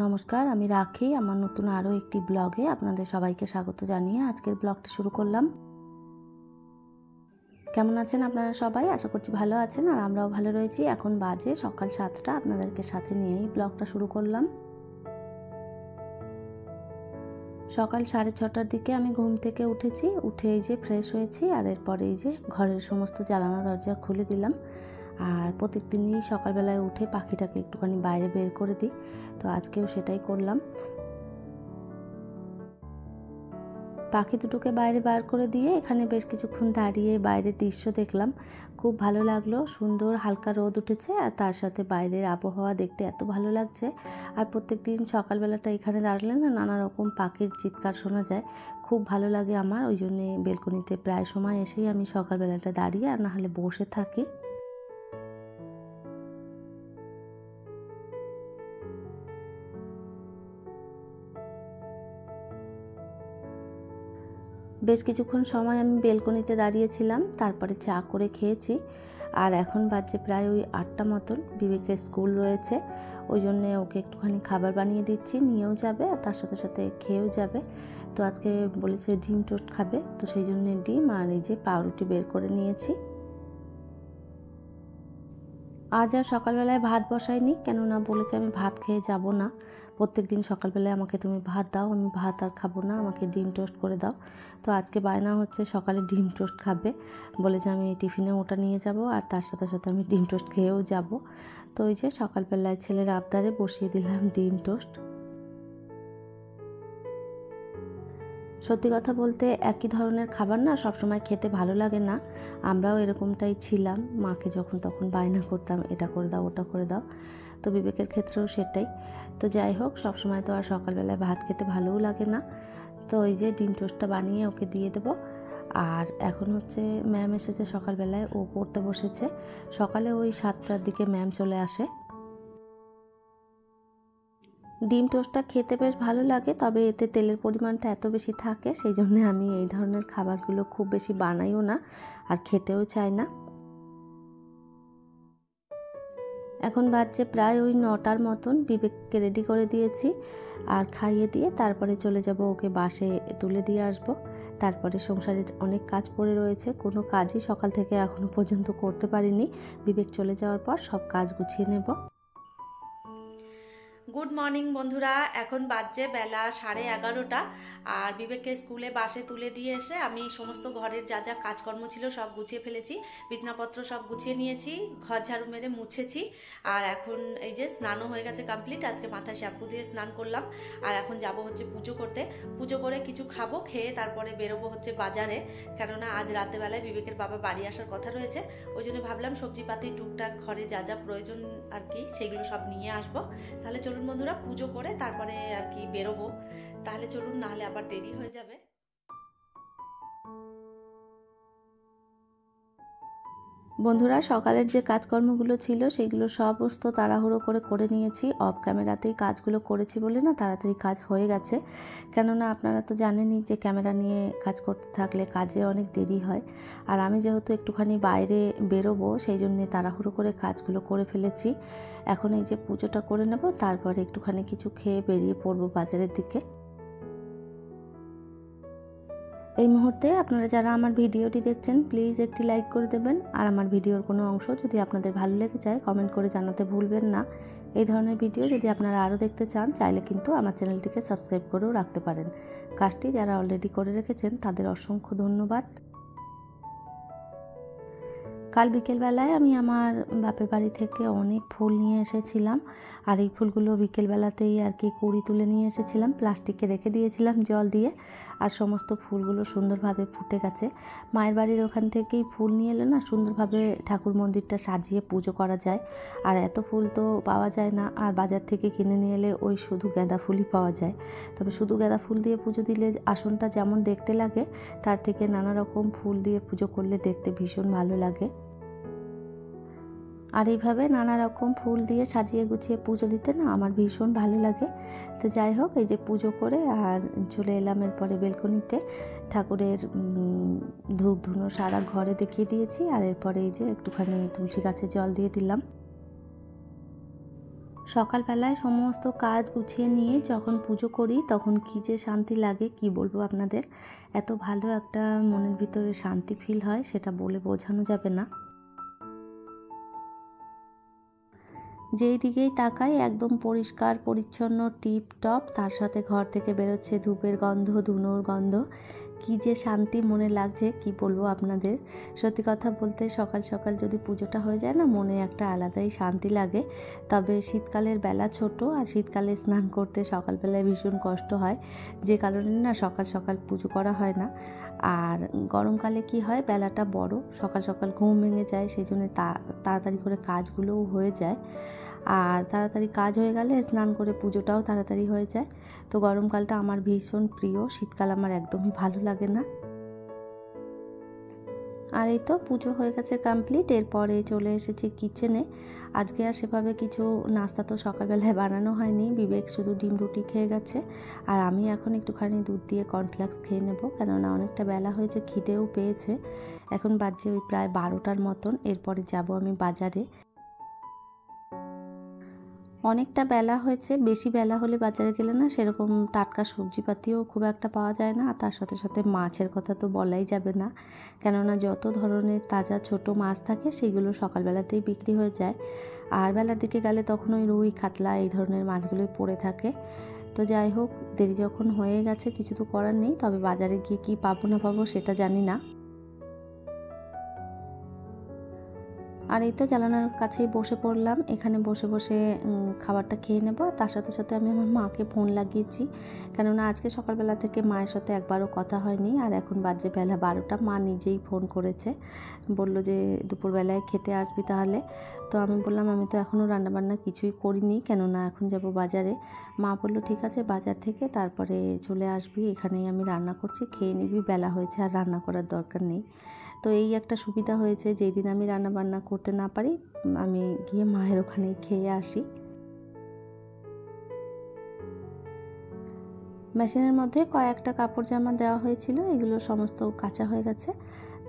নমস্কার, আমি রাখি। আমার নতুন আরও একটি ব্লগে আপনাদের সবাইকে স্বাগত জানিয়ে আজকের ব্লগটি শুরু করলাম। কেমন আছেন আপনারা সবাই? আশা করছি ভালো আছেন, আর আমরাও ভালো রয়েছি। এখন বাজে সকাল 7টা। আপনাদেরকে সাথে নিয়েই ব্লগটা শুরু করলাম। সকাল 6:30টার দিকে আমি ঘুম থেকে উঠেছি। উঠে এই যে ফ্রেশ হয়েছি, আর এরপরে এই যে ঘরের সমস্ত জানালা দরজা খুলে দিলাম। আর প্রত্যেক দিনই সকালবেলায় উঠে পাখিটাকে একটুখানি বাইরে বের করে দিই, তো আজকেও সেটাই করলাম। পাখি দুটোকে বাইরে বার করে দিয়ে এখানে বেশ কিছুক্ষণ দাঁড়িয়ে বাইরের দৃশ্য দেখলাম। খুব ভালো লাগলো। সুন্দর হালকা রোদ উঠেছে, আর তার সাথে বাইরের আবহাওয়া দেখতে এত ভালো লাগছে। আর প্রত্যেক দিন সকালবেলাটা এখানে দাঁড়ালে না নানা রকম পাখির চিৎকার শোনা যায়। খুব ভালো লাগে আমার। ওই জন্যে বেলকনিতে প্রায় সময় এসেই আমি সকালবেলাটা দাঁড়িয়ে আর না হলে বসে থাকি। বেশ কিছুক্ষণ সময় আমি বেলকনিতে দাঁড়িয়েছিলাম, তারপরে চা করে খেয়েছি। আর এখন বাজছে প্রায় ওই 8টা মতন। বিবেকের স্কুল রয়েছে, ওই জন্যে ওকে একটুখানি খাবার বানিয়ে দিচ্ছি। নিয়েও যাবে আর তার সাথে সাথে খেয়েও যাবে। তো আজকে বলেছে ডিম টোস্ট খাবে, তো সেই জন্যে ডিম আর এই যে পাউরুটি বের করে নিয়েছি। আজ আর সকালবেলায় ভাত বসাইনি, কেননা বলেছে আমি ভাত খেয়ে যাব না। প্রত্যেক দিন সকালবেলায় আমাকে তুমি ভাত দাও, আমি ভাত আর খাবো না, আমাকে ডিম টোস্ট করে দাও। তো আজকে বায়না হচ্ছে সকালে ডিম টোস্ট খাবে। বলেছে আমি টিফিনে ওটা নিয়ে যাব, আর তার সাথে সাথে আমি ডিম টোস্ট খেয়েও যাব। তো ওই যে সকালবেলায় ছেলের আবদারে বসিয়ে দিলাম ডিম টোস্ট। সত্যি কথা বলতে একই ধরনের খাবার না সবসময় খেতে ভালো লাগে না। আমরাও এরকমটাই ছিলাম। মাকে যখন তখন বায়না করতাম এটা করে দাও ওটা করে দাও। তো বিবেকের ক্ষেত্রেও সেটাই। তো যাই হোক, সবসময় তো আর সকালবেলায় ভাত খেতে ভালোও লাগে না। তো ওই যে ডিম টোস্টটা বানিয়ে ওকে দিয়ে দেবো। আর এখন হচ্ছে ম্যাম এসেছে সকালবেলায়, ও পড়তে বসেছে। সকালে ওই 7টার দিকে ম্যাম চলে আসে। ডিম টোস্টটা খেতে বেশ ভালো লাগে, তবে এতে তেলের পরিমাণটা এত বেশি থাকে, সেই জন্য আমি এই ধরনের খাবারগুলো খুব বেশি বানাইও না, আর খেতেও চাই না। এখন বাজছে প্রায় ওই 9টার মতন। বিবেককে রেডি করে দিয়েছি, আর খাইয়ে দিয়ে তারপরে চলে যাব ওকে বাসে তুলে দিয়ে আসব। তারপরে সংসারের অনেক কাজ পড়ে রয়েছে, কোনো কাজই সকাল থেকে এখনও পর্যন্ত করতে পারিনি। বিবেক চলে যাওয়ার পর সব কাজ গুছিয়ে নেব। গুড মর্নিং বন্ধুরা, এখন বাজছে বেলা 11:30। আর বিবেককে স্কুলে বাসে তুলে দিয়ে এসে আমি সমস্ত ঘরের যা যা কাজকর্ম ছিল সব গুছিয়ে ফেলেছি। বিছনাপত্র সব গুছিয়ে নিয়েছি, ঘর ঝাড়ু মেরে মুছেছি। আর এখন এই যে স্নানও হয়ে গেছে কমপ্লিট। আজকে মাথায় শ্যাম্পু দিয়ে স্নান করলাম। আর এখন যাব হচ্ছে পুজো করতে। পুজো করে কিছু খাবো, খেয়ে তারপরে বেরোবো হচ্ছে বাজারে, কেননা আজ রাতেবেলায় বিবেকের বাবা বাড়ি আসার কথা রয়েছে। ওই জন্য ভাবলাম সবজিপাতি টুকটাক ঘরে যা যা প্রয়োজন আর কি সেগুলো সব নিয়ে আসবো। তাহলে চলুন বন্ধুরা, পুজো করে তারপরে আর কি বেরোবো। তাহলে চলুন, নাহলে আবার দেরি হয়ে যাবে। বন্ধুরা, সকালের যে কাজকর্মগুলো ছিল সেগুলো সমস্ত তাড়াহুড়ো করে করে নিয়েছি। অফ ক্যামেরাতেই কাজগুলো করেছি বলে না তাড়াতাড়ি কাজ হয়ে গেছে। কেননা আপনারা তো জানেনই যে ক্যামেরা নিয়ে কাজ করতে থাকলে কাজে অনেক দেরি হয়। আর আমি যেহেতু একটুখানি বাইরে বেরোবো, সেই জন্যে তাড়াহুড়ো করে কাজগুলো করে ফেলেছি। এখন এই যে পুজোটা করে নেব, তারপরে একটুখানি কিছু খেয়ে বেরিয়ে পড়বো বাজারের দিকে। এই মুহূর্তে আপনারা যারা আমার ভিডিওটি দেখছেন প্লিজ একটি লাইক করে দেবেন, আর আমার ভিডিওর কোনো অংশ যদি আপনাদের ভালো লেগে যায় কমেন্ট করে জানাতে ভুলবেন না। এই ধরনের ভিডিও যদি আপনারা আরও দেখতে চান চাইলে কিন্তু আমার চ্যানেলটিকে সাবস্ক্রাইব করেও রাখতে পারেন। কাজটি যারা অলরেডি করে রেখেছেন তাদের অসংখ্য ধন্যবাদ। কাল বিকেলবেলায় আমি আমার বাপের বাড়ি থেকে অনেক ফুল নিয়ে এসেছিলাম, আর এই ফুলগুলো বিকেলবেলাতেই আর কি কুড়ি তুলে নিয়ে এসেছিলাম, প্লাস্টিকে রেখে দিয়েছিলাম জল দিয়ে। আর সমস্ত ফুলগুলো সুন্দরভাবে ফুটে গেছে। মায়ের বাড়ির ওখান থেকেই ফুল নিয়ে এলে না সুন্দরভাবে ঠাকুর মন্দিরটা সাজিয়ে পুজো করা যায়। আর এত ফুল তো পাওয়া যায় না, আর বাজার থেকে কিনে নিয়ে এলে ওই শুধু গাঁদা ফুলই পাওয়া যায়। তবে শুধু গাঁদা ফুল দিয়ে পুজো দিলে আসনটা যেমন দেখতে লাগে, তার থেকে নানা রকম ফুল দিয়ে পুজো করলে দেখতে ভীষণ ভালো লাগে। আর এইভাবে নানা রকম ফুল দিয়ে সাজিয়ে গুছিয়ে পুজো দিতে না আমার ভীষণ ভালো লাগে। তো যাই হোক, এই যে পুজো করে আর চলে এলাম এরপরে বেলকনিতে। ঠাকুরের ধূপ ধুনো সারা ঘরে দেখিয়ে দিয়েছি, আর এরপরে এই যে একটুখানি তুলসী গাছে জল দিয়ে দিলাম। সকালবেলায় সমস্ত কাজ গুছিয়ে নিয়ে যখন পুজো করি তখন কী যে শান্তি লাগে কি বলবো আপনাদের। এত ভালো একটা মনের ভিতরে শান্তি ফিল হয়, সেটা বলে বোঝানো যাবে না। যেই দিকেই তাকাই একদম পরিষ্কার পরিচ্ছন্ন টিপ টপ, তার সাথে ঘর থেকে বেরোচ্ছে ধূপের গন্ধ, ধুনোর গন্ধ। কী যে শান্তি মনে লাগছে কি বলবো আপনাদের। সত্যি কথা বলতে সকাল সকাল যদি পুজোটা হয়ে যায় না, মনে একটা আলাদাই শান্তি লাগে। তবে শীতকালের বেলা ছোট, আর শীতকালে স্নান করতে সকালবেলায় ভীষণ কষ্ট হয়, যে কারণে না সকাল সকাল পুজো করা হয় না। আর গরমকালে কি হয়, বেলাটা বড়, সকাল সকাল ঘুম ভেঙে যায়, সেই জন্য তাড়াতাড়ি করে কাজগুলোও হয়ে যায়। আর তাড়াতাড়ি কাজ হয়ে গেলে স্নান করে পুজোটাও তাড়াতাড়ি হয়ে যায়। তো গরমকালটা আমার ভীষণ প্রিয়, শীতকাল আমার একদমই ভালো লাগে না। আর এই তো পুজো হয়ে গেছে কমপ্লিট, এরপরে চলে এসেছি কিচেনে। আজকে আর সেভাবে কিছু নাস্তা তো সকালবেলায় বানানো হয়নি, বিবেক শুধু ডিম রুটি খেয়ে গেছে। আর আমি এখন একটুখানি দুধ দিয়ে কর্নফ্লেক্স খেয়ে নেব, কেননা অনেকটা বেলা হয়েছে, খিদেও পেয়েছে। এখন বাজছে ওই প্রায় 12টার মতন। এরপরে যাব আমি বাজারে। অনেকটা বেলা হয়েছে, বেশি বেলা হলে বাজারে গেলে না সেরকম টাটকা সবজিপাতিও খুব একটা পাওয়া যায় না। আর তার সাথে সাথে মাছের কথা তো বলাই যাবে না, কেননা যত ধরনের তাজা ছোট মাছ থাকে সেগুলো সকালবেলাতেই বিক্রি হয়ে যায়। আর বেলার দিকে গেলে তখন ওই রুই কাতলা এই ধরনের মাছগুলোই পড়ে থাকে। তো যাই হোক, দেরি যখন হয়ে গেছে কিছু তো করার নেই, তবে বাজারে গিয়ে কি পাবো না পাবো সেটা জানি না। আর এই তো জানালার কাছেই বসে পড়লাম, এখানে বসে বসে খাবারটা খেয়ে নেব। আর তার সাথে সাথে আমি আমার মাকে ফোন লাগিয়েছি, কেননা আজকে সকালবেলা থেকে মায়ের সাথে একবারও কথা হয়নি। আর এখন বাজে বেলা 12টা, মা নিজেই ফোন করেছে, বলল যে দুপুরবেলায় খেতে আসবি তাহলে। তো আমি বললাম আমি তো এখনও রান্নাবান্না কিছুই করিনি, কেননা এখন যাব বাজারে। মা বলল ঠিক আছে, বাজার থেকে তারপরে চলে আসবি, এখানেই আমি রান্না করছি, খেয়ে নিবি, বেলা হয়েছে আর রান্না করার দরকার নেই। তো এই একটা সুবিধা হয়েছে, যেই দিন আমি রান্না বান্না করতে না পারি আমি গিয়ে মায়ের ওখানেই খেয়ে আসি। মেশিনের মধ্যে কয়েকটা কাপড় জামা দেওয়া হয়েছিল, এগুলো সমস্ত কাঁচা হয়ে গেছে।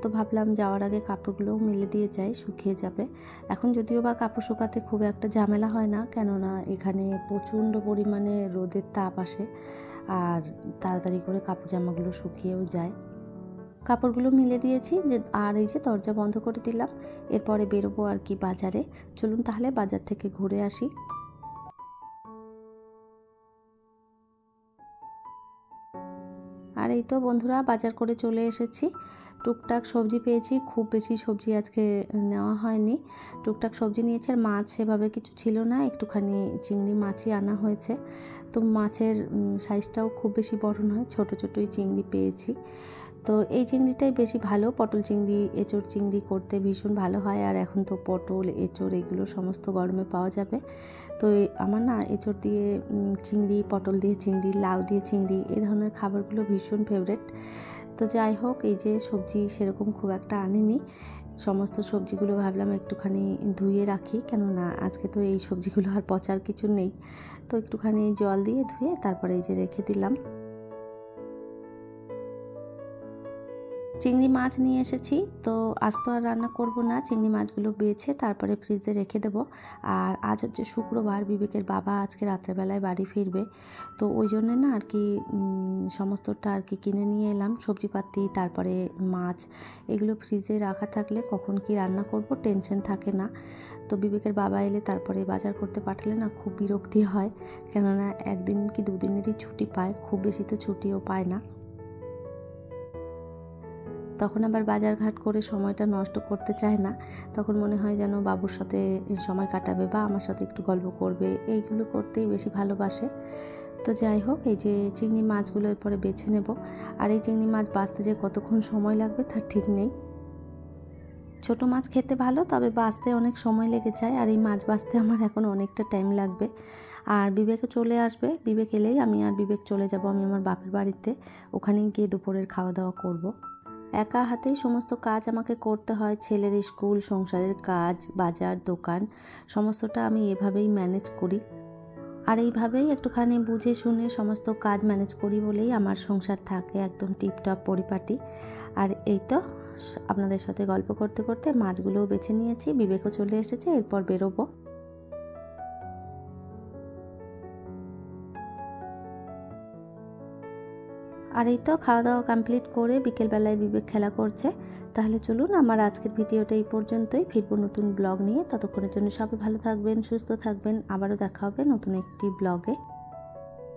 তো ভাবলাম যাওয়ার আগে কাপড়গুলোও মেলে দিয়ে যাই, শুকিয়ে যাবে। এখন যদিও বা কাপড় শুকাতে খুব একটা ঝামেলা হয় না, কেননা এখানে প্রচণ্ড পরিমাণে রোদের তাপ আসে, আর তাড়াতাড়ি করে কাপড় জামাগুলো শুকিয়েও যায়। কাপড়গুলো মিলে দিয়েছি যে, আর এই যে দরজা বন্ধ করে দিলাম। এরপরে বেরোবো আর কি বাজারে। চলুন তাহলে বাজার থেকে ঘুরে আসি। আর এই তো বন্ধুরা, বাজার করে চলে এসেছি। টুকটাক সবজি পেয়েছি, খুব বেশি সবজি আজকে নেওয়া হয়নি। টুকটাক সবজি নিয়েছি, আর মাছ সেভাবে কিছু ছিল না, একটুখানি চিংড়ি মাছই আনা হয়েছে। তো মাছের সাইজটাও খুব বেশি বড় নয়, ছোট ছোটই চিংড়ি পেয়েছি। তো এই চিংড়িটাই বেশি ভালো, পটল চিংড়ি এঁচোড় চিংড়ি করতে ভীষণ ভালো হয়। আর এখন তো পটল এঁচোড় এগুলো সমস্ত গরমে পাওয়া যাবে। তো আমার না এঁচোড় দিয়ে চিংড়ি, পটল দিয়ে চিংড়ি, লাউ দিয়ে চিংড়ি এই ধরনের খাবারগুলো ভীষণ ফেভারেট। তো যাই হোক, এই যে সবজি সেরকম খুব একটা আনিনি, সমস্ত সবজিগুলো ভাবলাম একটুখানি ধুয়ে রাখি, কেননা আজকে তো এই সবজিগুলো আর পচার কিছু নেই। তো একটুখানি জল দিয়ে ধুয়ে তারপরে এই যে রেখে দিলাম। চিংড়ি মাছ নিয়ে এসেছি, তো আজ তো আর রান্না করব না, চিংড়ি মাছগুলো বেছে তারপরে ফ্রিজে রেখে দেবো। আর আজ হচ্ছে শুক্রবার, বিবেকের বাবা আজকে রাত্রেবেলায় বাড়ি ফিরবে, তো ওই জন্যে না আর কি সমস্তটা আর কি কিনে নিয়ে এলাম, সবজিপাতি তারপরে মাছ। এগুলো ফ্রিজে রাখা থাকলে কখন কি রান্না করব টেনশন থাকে না। তো বিবেকের বাবা এলে তারপরে বাজার করতে পাঠালে না খুব বিরক্তি হয়, কেননা একদিন কি দুদিনেরই ছুটি পায়, খুব বেশি তো ছুটিও পায় না। তখন আবার বাজারঘাট করে সময়টা নষ্ট করতে চায় না, তখন মনে হয় যেন বাবুর সাথে সময় কাটাবে বা আমার সাথে একটু গল্প করবে, এইগুলো করতেই বেশি ভালোবাসে। তো যাই হোক, এই যে চিংড়ি মাছগুলো এরপরে বেছে নেব। আর এই চিংড়ি মাছ বাছতে যে কতক্ষণ সময় লাগবে তার ঠিক নেই। ছোট মাছ খেতে ভালো, তবে বাছতে অনেক সময় লেগে যায়, আর এই মাছ বাছতে আমার এখন অনেকটা টাইম লাগবে। আর বিবেকও চলে আসবে, বিবেক এলেই আমি আর বিবেক চলে যাব আমি আমার বাপের বাড়িতে, ওখানেই গিয়ে দুপুরের খাওয়া দাওয়া করব। একা হাতেই সমস্ত কাজ আমাকে করতে হয়, ছেলের স্কুল, সংসারের কাজ, বাজার, দোকান, সমস্তটা আমি এভাবেই ম্যানেজ করি। আর এইভাবেই একটুখানি বুঝে শুনে সমস্ত কাজ ম্যানেজ করি বলেই আমার সংসার থাকে একদম টিপটপ পরিপাটি। আর এই তো আপনাদের সাথে গল্প করতে করতে মাছগুলোও বেছে নিয়েছি, বিবেকও চলে এসেছে, এরপর বেরোবো। আর এই তো খাওয়া দাওয়া কমপ্লিট করে বিকেলবেলায় বিবেক খেলা করছে। তাহলে চলুন, আমার আজকের ভিডিওটা এই পর্যন্তই। ফিরবো নতুন ব্লগ নিয়ে। ততক্ষণের জন্য সবাই ভালো থাকবেন, সুস্থ থাকবেন। আবারও দেখা হবে নতুন একটি ব্লগে।